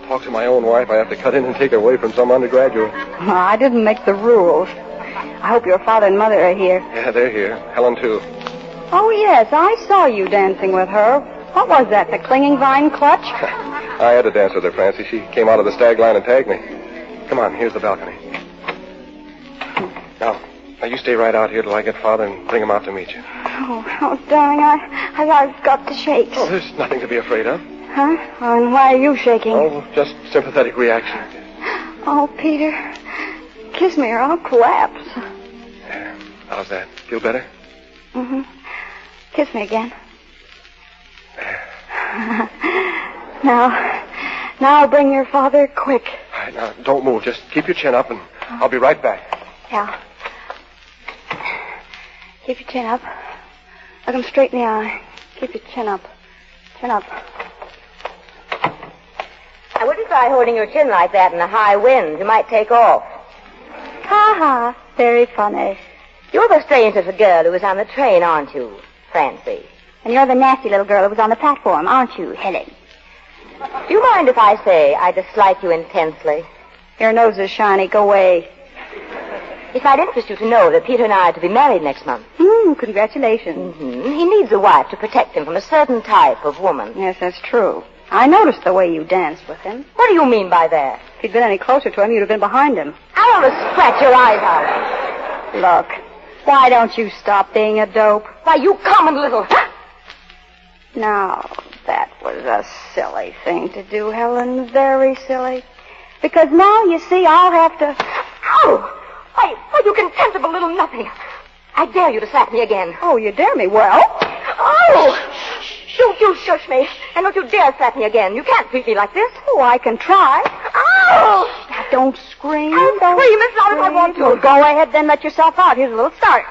talk to my own wife, I have to cut in and take her away from some undergraduate. Oh, I didn't make the rules. I hope your father and mother are here. Yeah, they're here. Helen, too. Oh, yes, I saw you dancing with her. What was that, the clinging vine clutch? I had to dance with her, Francie. She came out of the stag line and tagged me. Come on, here's the balcony. Now you stay right out here till I get Father and bring him out to meet you. Oh, darling, I've got the shakes. Oh, there's nothing to be afraid of. Huh? Oh, and why are you shaking? Oh, just sympathetic reaction. Oh, Peter, kiss me or I'll collapse. There. How's that? Feel better? Mm-hmm. Kiss me again. There. Now bring your father quick. All right, now, don't move. Just keep your chin up and I'll be right back. Yeah. Keep your chin up. Look him straight in the eye. Keep your chin up. Chin up. I wouldn't try holding your chin like that in a high wind. You might take off. Ha-ha. Very funny. You're the strange little girl who was on the train, aren't you, Francie? And you're the nasty little girl who was on the platform, aren't you, Helen? Do you mind if I say I dislike you intensely? Your nose is shiny. Go away. It might interest you to know that Peter and I are to be married next month. Congratulations. Mm-hmm. He needs a wife to protect him from a certain type of woman. Yes, that's true. I noticed the way you danced with him. What do you mean by that? If you'd been any closer to him, you'd have been behind him. I want to scratch your eyes out. Look, why don't you stop being a dope? Why, you common little... Now, that was a silly thing to do, Helen. Very silly. Because now, you see, I'll have to... Ow! Why, you contemptible little nothing. I dare you to slap me again. Oh, you dare me? Well... Oh! You shush me. And don't you dare slap me again. You can't treat me like this. Oh, I can try. Oh! Now, don't scream. I'll scream as loud as I want to. Well, go ahead, then let yourself out. Here's a little start.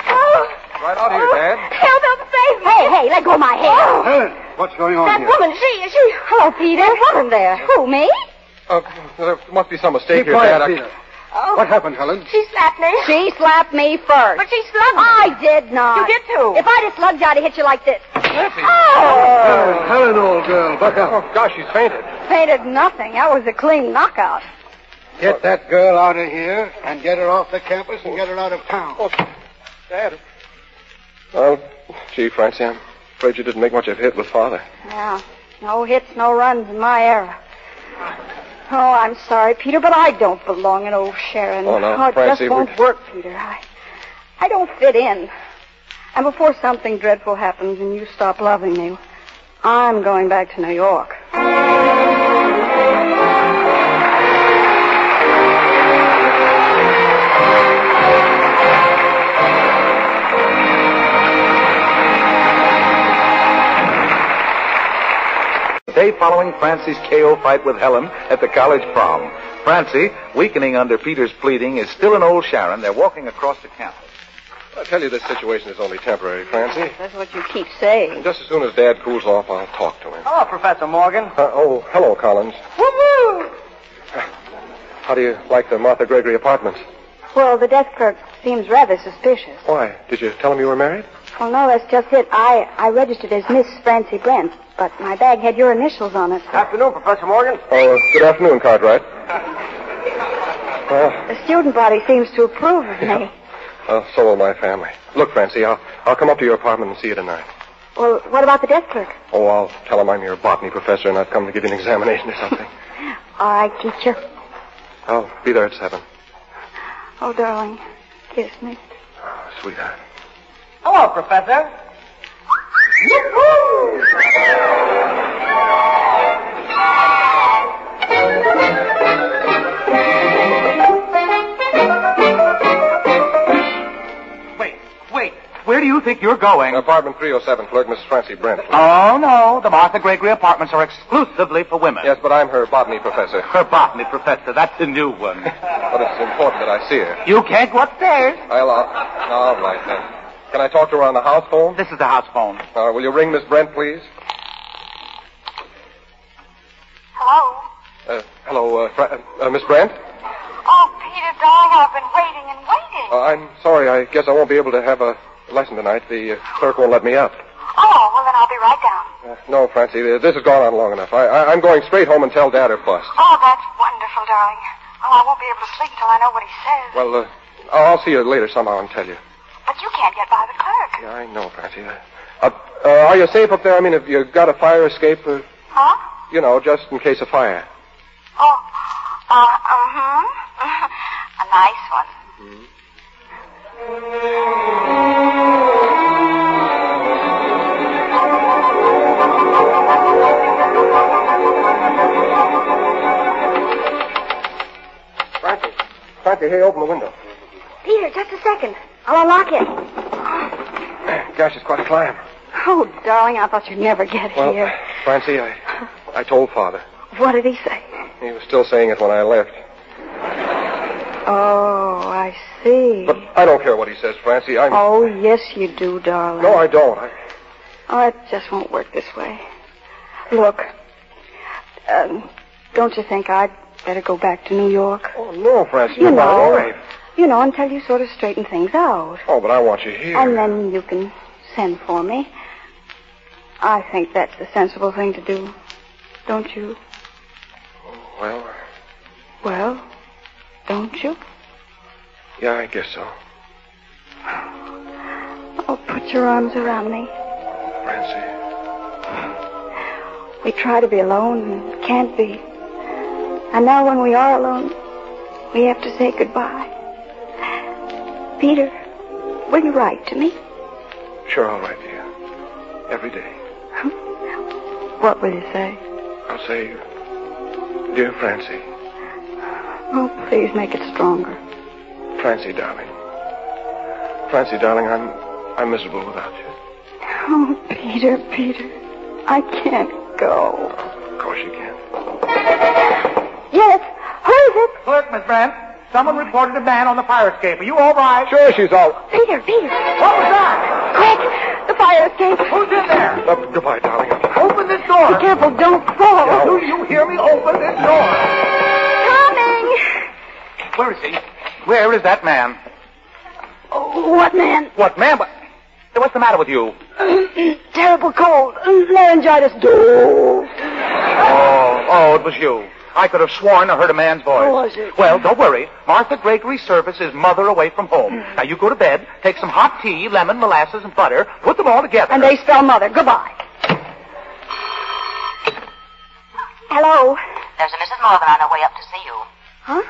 Oh! Right out here, Dad. Help, save me. Hey, let go of my hand. Oh. Helen, what's going on That here? woman, she... Hello, Peter. That woman there. Who, me? There must be some mistake Be here, quiet, Dad. Peter. Oh. What happened, Helen? She slapped me. She slapped me first. But she slugged me. I did not. You did too. If I'd have slugged you, I'd have hit you like this. Oh! Helen, old girl, buck up. Oh, gosh, she's fainted. Fainted nothing. That was a clean knockout. Get that girl out of here and get her off the campus and get her out of town. Oh, Dad. Oh, gee, Francie, I'm afraid you didn't make much of a hit with Father. Yeah. No hits, no runs in my era. Oh, I'm sorry, Peter, but I don't belong in old Sharon. Oh, no, it Francie, just won't work, Peter. I don't fit in. And before something dreadful happens and you stop loving me, I'm going back to New York. The day following Francie's KO fight with Helen at the college prom. Francie, weakening under Peter's pleading, is still in old Sharon. They're walking across the campus. I tell you, this situation is only temporary, Francie. That's what you keep saying. And just as soon as Dad cools off, I'll talk to him. Hello, Professor Morgan. Oh, hello, Collins. Woo-hoo! How do you like the Martha Gregory apartments? Well, the desk clerk seems rather suspicious. Why? Did you tell him you were married? Well, no, that's just it. I registered as Miss Francie Brent, but my bag had your initials on it. Afternoon, Professor Morgan. Oh, good afternoon, Cartwright. The student body seems to approve of me. So will my family. Look, Francie, I'll come up to your apartment and see you tonight. Well, what about the desk clerk? Oh, I'll tell him I'm your botany professor and I've come to give you an examination or something. All right, teacher. I'll be there at 7. Oh, darling, kiss me. Oh, sweetheart. Hello, Professor. Wait. Where do you think you're going? Apartment 307, clerk, Mrs. Francie Brent. Please. Oh, no. The Martha Gregory apartments are exclusively for women. Yes, but I'm her botany professor. Her botany professor. That's the new one. But it's important that I see her. You can't go upstairs. All right, then. Can I talk to her on the house phone? This is the house phone. Will you ring Miss Brent, please? Hello? Hello, Miss Brent? Oh, Peter, darling, I've been waiting and waiting. I'm sorry. I guess I won't be able to have a lesson tonight. The clerk won't let me up. Oh, well, then I'll be right down. No, Francie, this has gone on long enough. I'm going straight home and tell Dad or bust. Oh, that's wonderful, darling. Oh, I won't be able to sleep until I know what he says. Well, I'll see you later somehow and tell you. But you can't get by the clerk. Yeah, I know, Francie. Are you safe up there? I mean, have you got a fire escape? Huh? You know, just in case of fire. Oh, a nice one. Francie, hey, open the window. Peter, just a second. I'll unlock it. Gosh, it's quite a climb. Oh, darling, I thought you'd never get here. Francie, I told Father. What did he say? He was still saying it when I left. Oh, I see. But I don't care what he says, Francie. Oh, yes, you do, darling. No, I don't. Oh, it just won't work this way. Look, don't you think I'd better go back to New York? Oh, no, Francie. You you're my know. wife. You know, until you sort of straighten things out. Oh, but I want you here. And then you can send for me. I think that's the sensible thing to do. Don't you? Well, Well, don't you? yeah, I guess so. Oh, put your arms around me. Francie. We try to be alone and can't be. And now when we are alone, we have to say goodbye. Peter, will you write to me? Sure, I'll write to you. Every day. What will you say? I'll say, dear Francie. Oh, please make it stronger. Francie, darling. Francie, darling, I'm miserable without you. Oh, Peter, I can't go. Of course you can. Yes, who is it? Clerk, Miss Brent. Someone reported a man on the fire escape. Are you all right? Sure, she's all... Peter. What was that? Quick, the fire escape. Who's in there? Goodbye, darling. Open this door. Be careful, don't fall. Yeah. Do you hear me? Open this door. Coming. Where is he? Where is that man? Oh, what man? What man? What's the matter with you? Terrible cold. Laryngitis. Oh, it was you. I could have sworn I heard a man's voice. Who was it? Well, don't worry. Martha Gregory's service is mother away from home. Now, you go to bed, take some hot tea, lemon, molasses, and butter, put them all together. And they spell mother. Goodbye. Hello. There's a Mrs. Morgan on her way up to see you. Huh?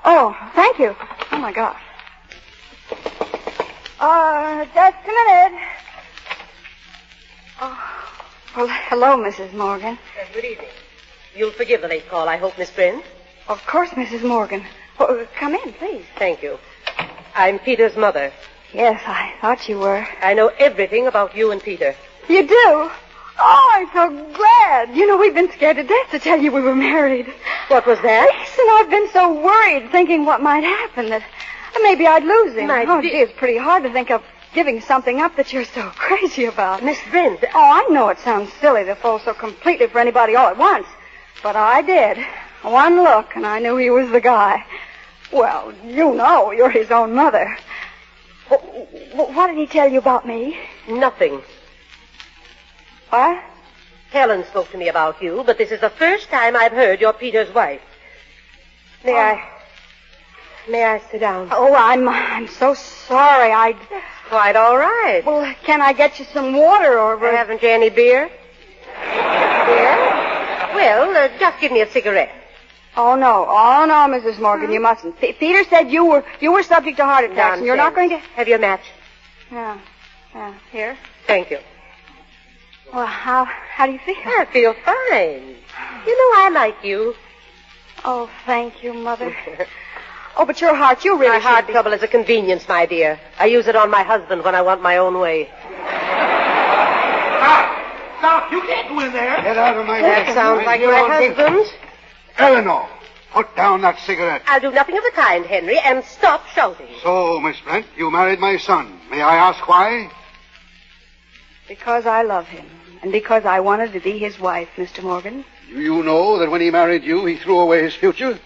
Oh, thank you. Oh, my gosh. Just a minute. Oh, well, hello, Mrs. Morgan. Good evening. You'll forgive the late call, I hope, Miss Brent. Of course, Mrs. Morgan. Well, come in, please. Thank you. I'm Peter's mother. Yes, I thought you were. I know everything about you and Peter. You do? Oh, I'm so glad. You know, we've been scared to death to tell you we were married. What was that? Yes, and I've been so worried thinking what might happen that maybe I'd lose him. My Oh, dear- gee, it's pretty hard to think of giving something up that you're so crazy about. Miss Brent. Oh, I know it sounds silly to fall so completely for anybody all at once. But I did. One look, and I knew he was the guy. Well, you know, you're his own mother. What did he tell you about me? Nothing. What? Helen spoke to me about you, but this is the first time I've heard you're Peter's wife. May I sit down? Oh, I'm so sorry. Quite all right. Well, can I get you some water or... Haven't you any beer? Beer? Well, just give me a cigarette. Oh, no, Mrs. Morgan, you mustn't. Peter said you were subject to heart attacks, and you're not going to... Have you a match? Yeah, here. Thank you. Well, how do you feel? I feel fine. You know, I like you. Oh, thank you, Mother. Oh, but your heart, you really My heart should be... trouble is a convenience, my dear. I use it on my husband when I want my own way. Stop! You can't go in there. Get out of my way. That sounds like my husband. Eleanor, put down that cigarette. I'll do nothing of the kind, Henry, and stop shouting. So, Miss Brent, you married my son. May I ask why? Because I love him, and because I wanted to be his wife, Mr. Morgan. Do you know that when he married you, he threw away his future?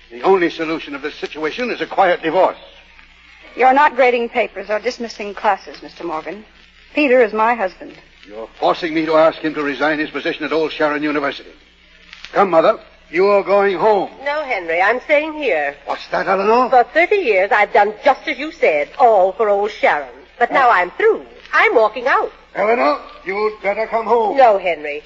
The only solution of this situation is a quiet divorce. You're not grading papers or dismissing classes, Mr. Morgan. Peter is my husband. You're forcing me to ask him to resign his position at Old Sharon University. Come, Mother. You are going home. No, Henry, I'm staying here. What's that, Eleanor? For 30 years, I've done just as you said, all for Old Sharon. But now I'm through. I'm walking out. Eleanor, you'd better come home. No, Henry.